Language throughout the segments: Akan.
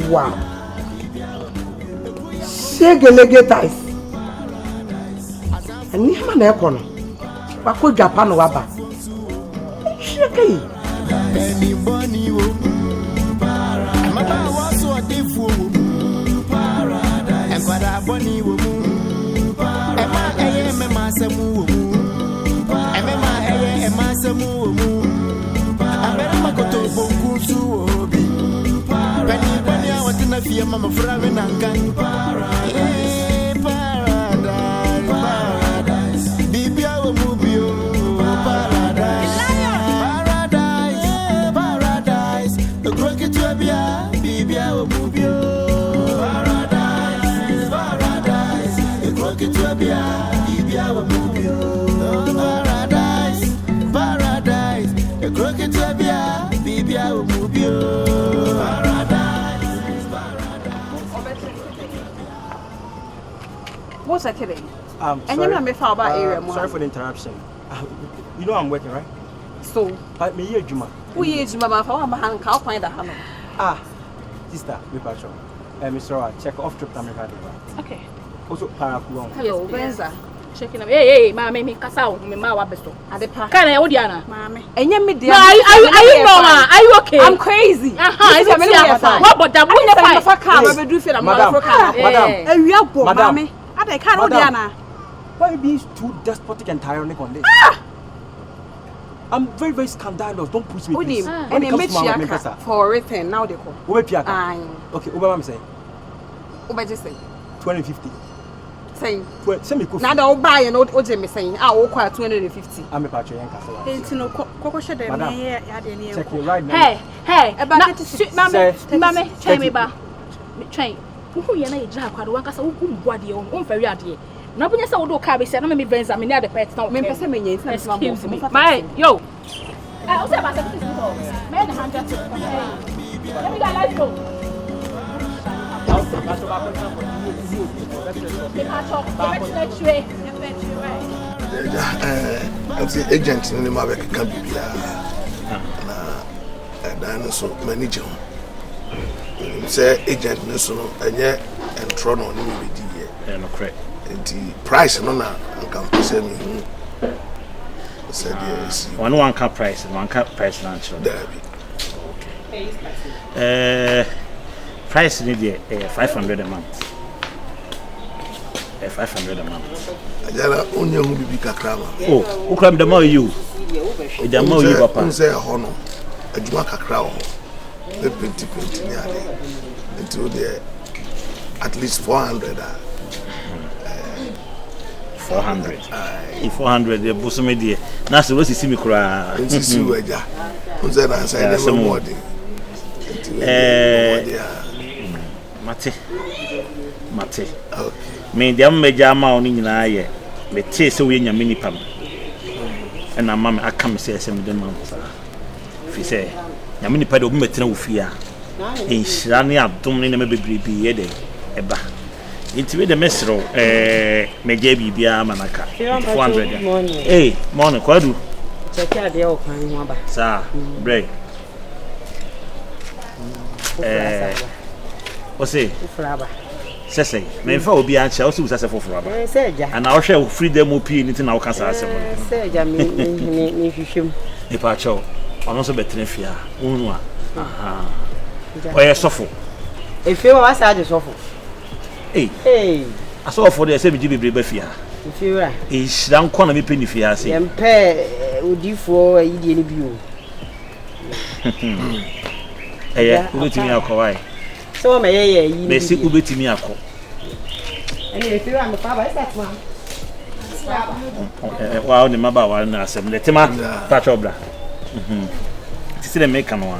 wow. Shegelege ties. And you man econo. Wako Japan waba. Sheke. Anybody wo paradise. Mama was so defu paradise. And kwada boni wo paradise. Ema eye me masemu wo Emema eye masemu wo Abere makoto bonku su obi. Bani bani awatina fie mama frawe nankan paradise. What's that today? And you know me for about area. Sorry for the interruption. You know I'm working, right? So, but me here Juma. Who is Juma for one hand? Can't find the hammer. Ah, sister, me patrol. Mr. Check off trip America. Okay. Also, Paraku. Hello, Venza. Checking up. Hey, mammy, me casa, me ma wabesto. At the park. Can I, Odiana? Mammy. And you meet the. Are you normal? Are you okay? I'm crazy. It's a million. What but that wouldn't have a car. I do feel a motherfucker. Madam. And we are poor, mammy. I can't, Odiana. Why are you being too despotic and tyrannic on this? I'm very, very scandalous. Don't push me, please. And they made Chiaka for written. Now they call. Ube Piaka. Okay, Ube Mam say. Ube just say. 250. Saying. Send me coffee. Now they'll buy an old Jimmy saying, I will quite 250. I'm a patch and castle. It's no cocoa shed. Check you right now. Hey, about to sit, mammy, train me back. Train. Who you know, Jack, I don't want to body on very idea. Nobody saw do carry said, I'm Venza, I'm near the pets. Now, me, excuse me. My, yo. I also have a man, 100. Let me go, let's go. Agent in the market can be a dinosaur manager. Say agent National and yet and Tron on him with the price no na can say me said yes one cap price and one cap price lunch price need 500 a month 500 a month ajala onye hu bibi kakra ma oh ukram the more you the more you papa say hono adwuma kakra ho the 20 ni ade until there at least 400 400 if 400 the bosom dey na so we see me kura see we ja unse na say the more mate me dem meja ma oni nyina ye me tie se we nya mini pam na mama aka me se me dem sa fi se nya mini pa de obi metena wo fi a enhira ne adom ne me bebrebe ye de eba inti we de mesro meja bibia manaka 400 eh morning kwadu check out the okwan ho ba sa break Ose fraba sese me fa obi ancha o se usase foforo ba seja ana o hwe freedom opi ni ti na o kasa asem seja me hwehwem e pa cho ono so betene fia unu a aha o ye sofo efe wa sa ade sofo asofo de se bi bebre ba fia efe wa e hira nko na me peni fia ase yempe odifo ayidie ni bio ubetimi akowai so me ye yi me si ubetimi akọ ani efi wa me pa ba isa tuma wa oni maba wa na asem le tema touch obra tisi le make no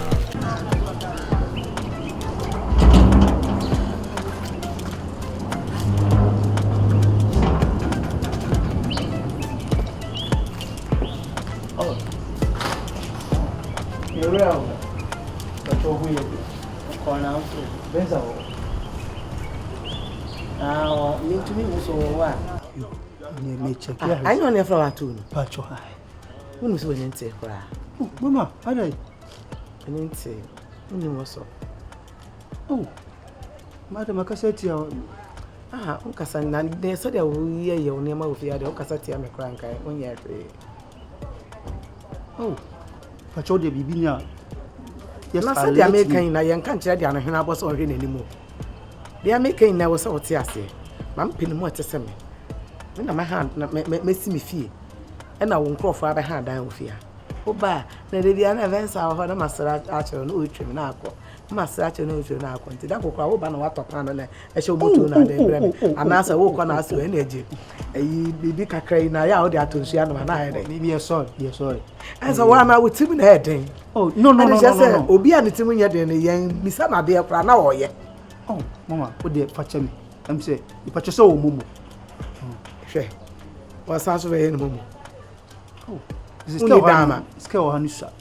Real. Venza. Me to me so wa. Me check. I know ne from Atuu. Pacho hi. Unu so nyente kra. Mama, how dey? Nyente. Unu wo so. Oh, Madam Cassette. Ah, unkasa na de so de wo ye wo nema wo fia de unkasa tia me kra nkai onye hwe. Oh. Pacho de bibinya. Yes, na say de American na yen kan kire de ano hena boso hwe n'animu. De American na wo so wo ti ase. Mam peni mo tese me. Me na ma hand na me si me fie. E na wo nkrofo aba ha dan wo fia. Oba na de dia na Venza ho na masara acho no otwem na akọ. Masara acho no otwem na akọ. Nti da kokwa wo ba na watọpa na e hye obutu na de brem. Anasa wo kọ na aso e na eje. Eyi bibi kakra na ya wo de atonsu na na ha de. Bibi e sorry. Enso wa na wo tim na eden. Oh, no. Obi a ne tim nya de ne yen misa na de kra na wo ye. Oh, mama, wo de pacha me. Am say, you pacha so wo mumu. Hwe. Wa sa so be ne mumu. Oh. Ske o hanusa.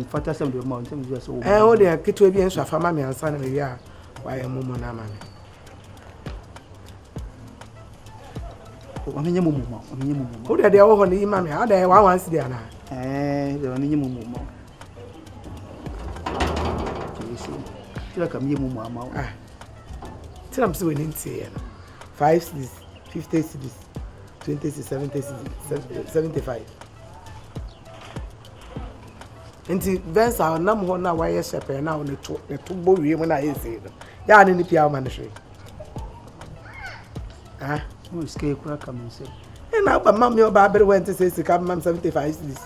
Fata sem de ma ntem just o. O de keto bi enso afama me ansa na wi a wa ye mumu na ma me. O amenye mumu ma. O de wo ho ni ma me. A de wa wan si de ana. De amenye mumu ma. Tira kam ye mumu ama. Ah. Tira mse we ni ntie na. 5 cities, 50 cities, 20 cities, 70 cities, 75. Enti Venza na mo na wa ye shepe na ne to bo wie mo na ye se no ya ne ni pia ma ne hwe ah o ske kura kam nse e na ba mam yo ba bere went say sika mam 75 cities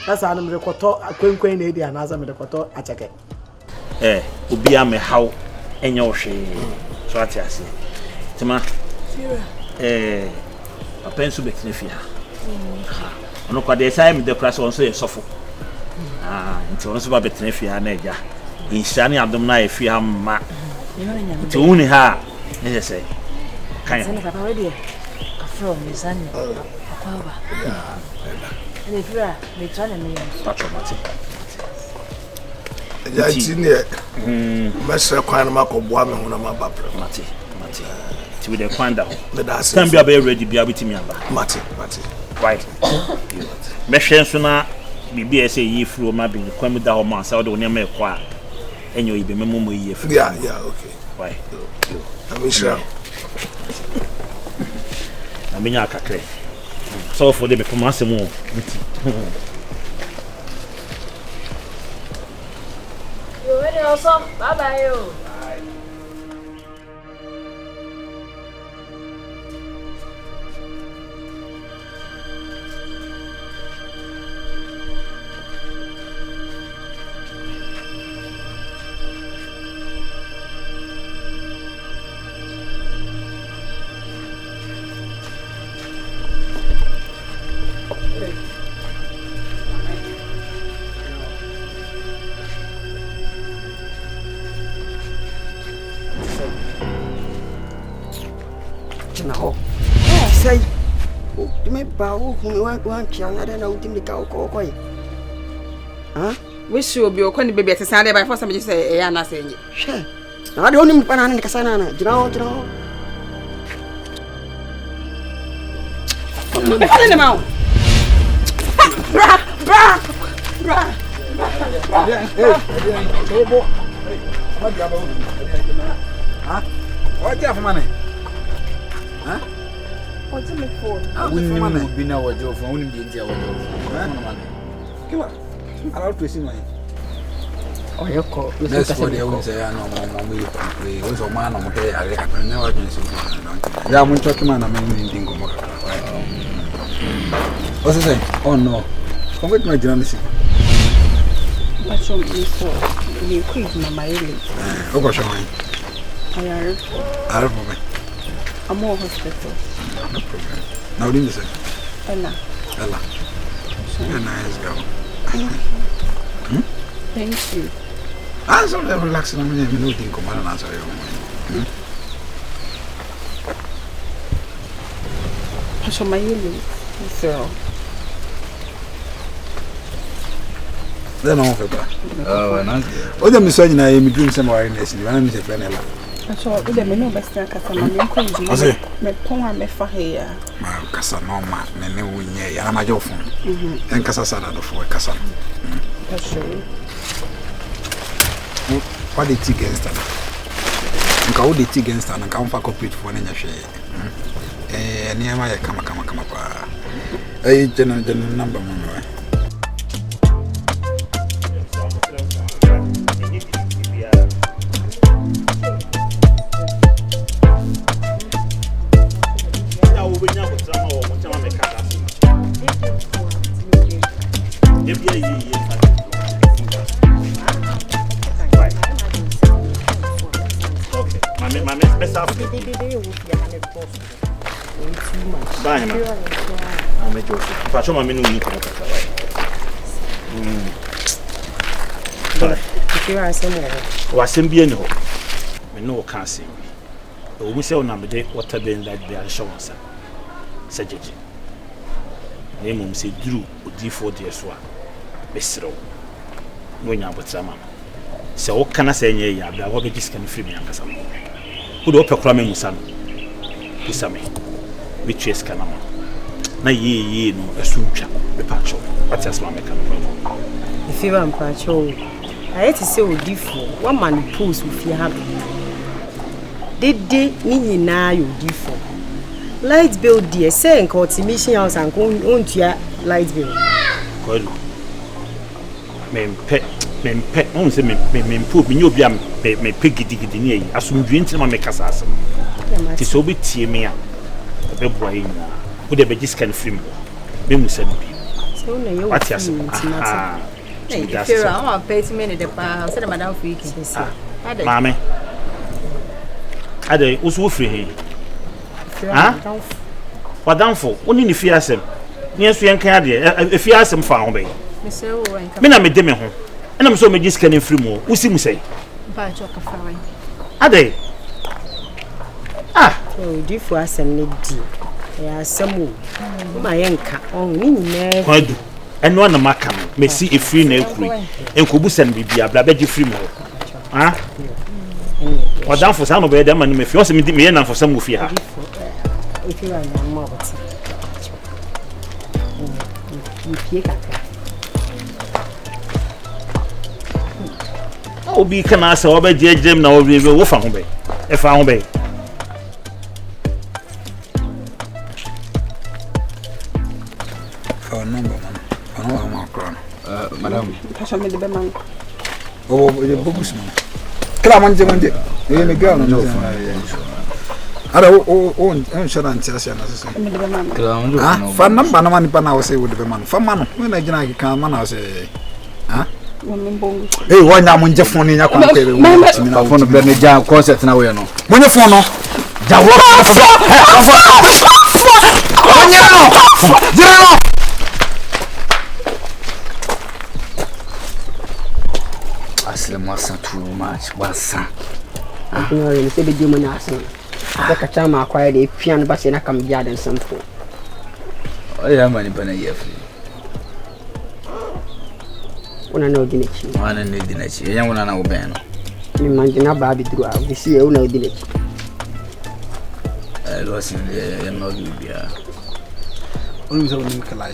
that's an me rekoto akwenkwen na edi anaza me rekoto acheke obi a me haw enye wo hwe so ati ase tema apensu betine fia ono kwa de sai me de kra so onso ye sofo nti ono so ba betene fia na eja inshani adom na efia ma nti uni ha ne se kan sana papa we de afro mizani akwa ne fira me twana me patro mate ya tine mesre kwan ma ko boa me ho na ma ba mate ti we de kwanda ho stand bia be ready bia bitimi aba mate right me hwe nso na bibi ese yi furu ma bi kwam da ho ma sa o de onia ma ekwa enyo ibe memo yi furu yeah okay why I'm sure amenya akakre so for the me poma mu yo ready also bye bye yo say me ba wo hu wan kia na na utim de ka ko wish you be okoni baby atesa de by force me say e na say nyi hwe na de onim pa na ne kasa na jira ho ne ma bra Tobo. What do you have? What do you have, money? What's my phone? I wouldn't be now a joke for only being there. Come on. I'll twist my. Oh, you call. That's what they always say. I know, we was a man on the I never been so. Yeah, I'm talking man. I'm in Dingo. What's it say? Oh no. Come with my journalist. But you quit my lady. Oh, gosh, mine. I are I'm more hospital. No problem. Now, didn't you say? Ella. Nice girl. Thank you. I'm so relaxing. I'm going to come and answer your mind. So my lady. So. Then on paper. Oh, nice. What am I saying? I am doing some awareness. You want me to plan a so we dem no best customer me ko yi me pon me fa here ma kasa no ma me ne wunye ya na ma jo fun en kasa sana do fo kasa that's true what the tickets that nka wo de ti gangster na nka wo fa corporate for na nya hwe ni ama ya kama pa general number mo no Wasembie ni ho me no ka asem o mu se o na me de water bin that be ashow sa sajeje ne mum se duru odi4-THE so a besrew no nya botrama se o kana se nye ya bia wo be diskan free me ankasa mo wo do pekura me musa no usame we chase kana ma na ye no esuntwa be pacho what else ma me kan pro if you am pacho I hate to say odifo one man post with your habit dede ni nyina yo odifo light bill there say nka automation house and ontua light bill God mempe on se mempo bi nyobi am me pegidi ni yi asumdwe ntima me kasa asem ti so bi tie me a be boa yi na wo de be giskan film me musa bi so na yo what asem Hey, if you're on pay to me the pa, say madam for you. Mame. Ade, usu free he. Ha? Wadamfo, oni ni fi asem. Ni enso yen kan ade, e fi asem fa ho be. Me say wo enka. Me na me de me ho. E na me so me gi scan free mo. Usi mu sei. Ba cho ka fa wan. Ade. So difu asem ne di. Ya asem o. Ma yenka. On ni nyina. Kwadu. Eno na maka me si e free na ekuri. Enkobu sen bibia bla be gi free mo. Ha? Wadamfo sa no be de ma ni me fi. O se me di me ye na fo sam wo fi ha. If you are more what. Obi kana asa oba jejem na obi wo fa ho be. E fa ho be. Phone number man. Madam. Pasha me the man. Oh, the books man. Kla manje. You me girl no. Ara o insurance asa na sasa. Me the man. Kla manje. Ah, phone number na man pa na o say with the man. Fa man. We na gina ki kan man na o say. Ah? Hey, why na munje phone nya kwa kwa be. My phone be ne jam concert na we no. Munye phone no. Ja wo. Munye no. Jira no. Wasa too much wasa. No, you say the demon asking. The Kachama acquired a piano bass in a come yard and something. Oh, yeah, money by a year. When I know Dinichi. One and Dinichi, a young one on our band. Imagine a baby drew out. We see you know Dinichi. I lost in the Emelia'shour. Always only Nikolai.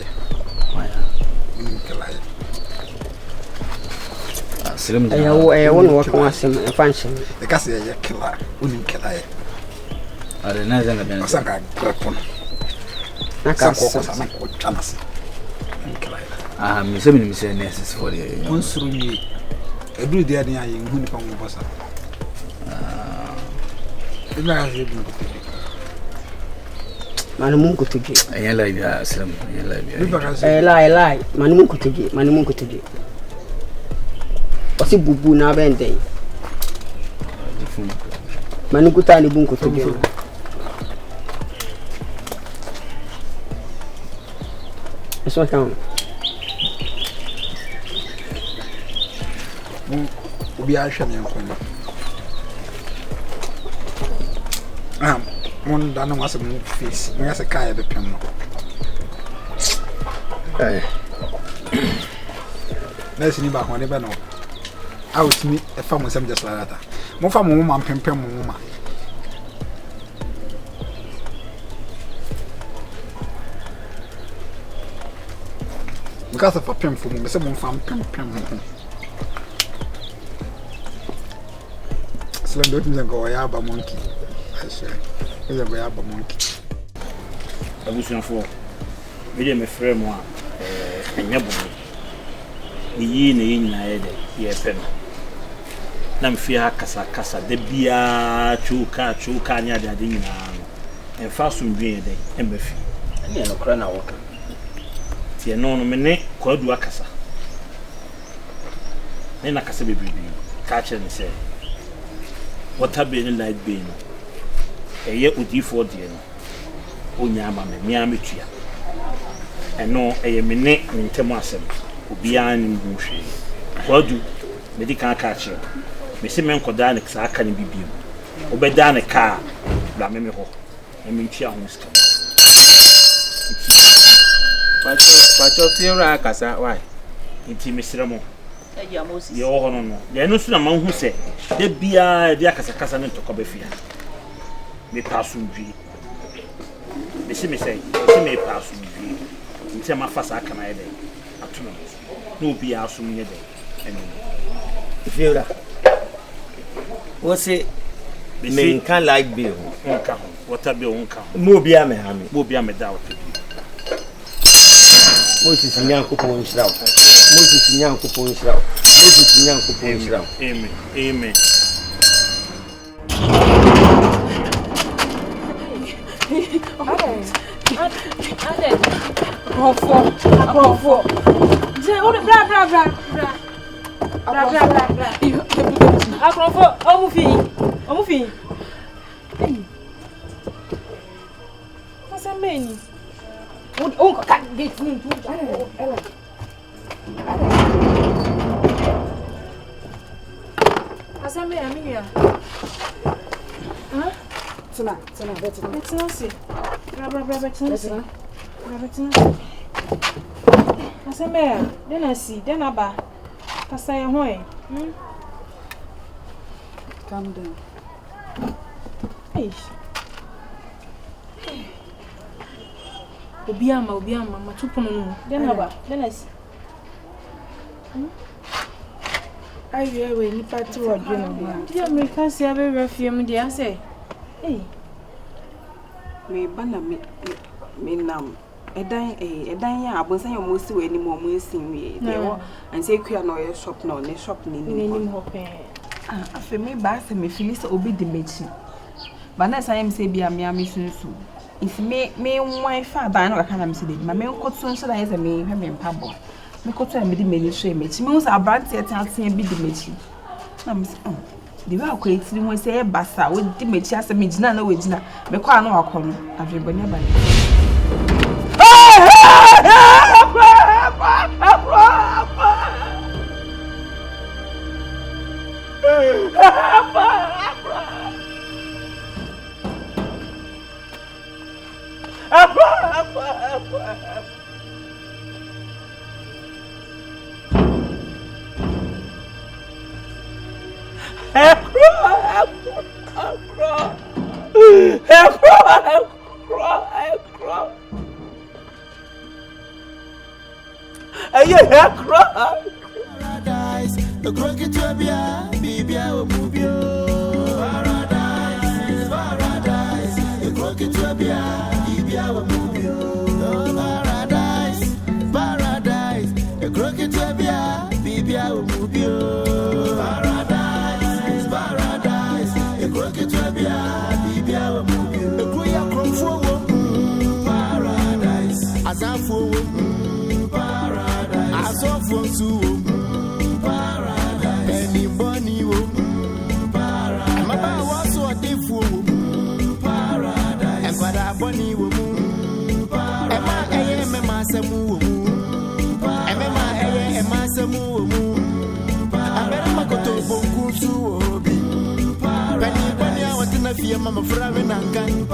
Nikolai. I won't work on some function. The Cassia killer, wouldn't kill I. I don't know that I sang a weapon. Miss Emily said necessary for once through me. A blue dear young Hunipong was up. Manumunku to give. I like that, Slim. I lie. Manumunku to give. Manumunku to give. What's a boo now bend day? Manukuta ni bunko to give. That's what count. We are sharing. One done was a face. We have a car at the piano. Let's see back whenever no. Out me a famous just like that. More from woman, pem woman. Because of a pem for me, someone found pem. Muslim don't even go yaba monkey. I say, is a yaba monkey. I wish you for. We me frame one. Nyabo. Ni na yede ye pen. Na mfia kasa de bia chuka nya de ade nyina no. Emfa sumdwe de embafi. Ne no kra na woka. Tie no me ne kwadu akasa. Ne na kasa bebibi. Ka che ne se. Water be ni light be no. Eye PARADISE-EP4-THE no. Onya ama me mia metua. Eno eye me ne ntemu asem. Obian ni mbuhwe. Kwadu medical ka che. Me se men koda ne ksa aka ne bibiem. Obeda ne ka bla me ho. Me ntia ho ska. Pacho fiora kasa why? Nti mesira mo. Agya Moses. Ye ho no. De no so na man hu se de bia de akasa ne ntoko ba fia. Me pasu ndwi. Me se me pasu ndwi. Nti ma fasa aka na ye de. Atuno. No bia asum nye de. Eno. Fiora. Wose me kan like bill. Nka. Water bill nka. Mo bia me ha me. Mo bia me da water. Moses Nyankopon Israel. Moses Nyankopon Israel. Moses Nyankopon Israel. Amen. Amen. Akofo. Je o de bra. Akofo, omu fi. Passa meni. O ka gate ni tu. Ela. Passa me amiga. Hã? Tuna. Betsi. Bra. Passa me. Dena ba. Passa ya hoye. Calm down. Eish. Obiama, matupono no. Dena si. Aye, ni party wa dwena ba. Di America si abe refiem di ase. Me bana me nam. Edan ya abonsan ya mo si we ni mo esin we. Dey wo and say kua no ye shop no, ne shop ni Ni ho pe. Afa me ba se me feel say obi de mechi. Ba na say me say bia me sunsu. If me wifi ba na ka na me say dey ma me nkoto nso da ye say me hwe me mpabo. Me koto me de meni hwe mechi. Me us abrante atan bi de mechi. Na me say the way akọ etiri ho say e basa we de mechi ase me gina na we gina. Me kwa na wakọ no avebani aba. Paradise, the crooked to Bibia, Mubio. Paradise, the crooked to Bibia, Mubio. Paradise, the crooked to Bibia, Mubio. Paradise, the crooked to Bibia, Mubio. The Kuya Cromfo, Paradise, Azafo, Paradise, Azofonsu. Bonnie woman, Emma, Emma, Samu, Emma, Emma, Samu, Amerakoto, Bonkusu, Penny, I want to know if your mamma, Fraven, and Gan,